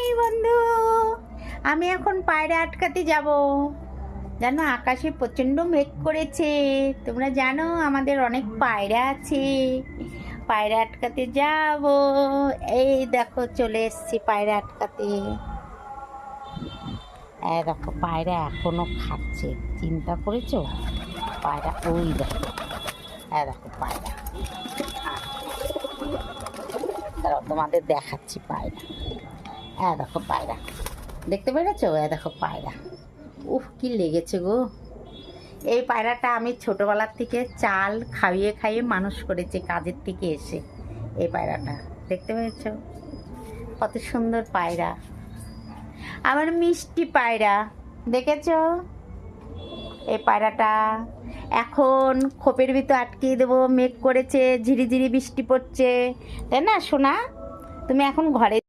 High বন্ধু, আমি এখন পায়রা আটকাতে যাব। জানো আকাশে প্রচণ্ড মেঘ করেছে। তোমরা জানো আমাদের অনেক পায়রা আছে। পায়রা আটকাতে যাব। এই দেখো চলে এসেছি পায়রা আটকাতে। এই দেখো পায়রা এখনো খাচ্ছে, চিন্তা করেছো? পায়রা ওই দেখো, দেখো পায়রা। দাঁড়াও তোমাদের দেখাচ্ছি পায়রা। দেখো পায়রা, দেখতে পেরেছো? দেখো পায়রা। উফ কি লেগেছে গো। এই পায়রাটা আমি ছোটোবেলার থেকে চাল খাইয়ে খাইয়ে মানুষ করেছি কাজের থেকে এসে। এই পায়রাটা দেখতে পেয়েছো? কত সুন্দর পায়রা, আমার মিষ্টি পায়রা। দেখেছো এই পায়রাটা? এখন খোপের ভিতর আটকিয়ে দেবো। মেঘ করেছে, ঝিরিঝিরি বৃষ্টি পড়ছে, তাই না সোনা? তুমি এখন ঘরে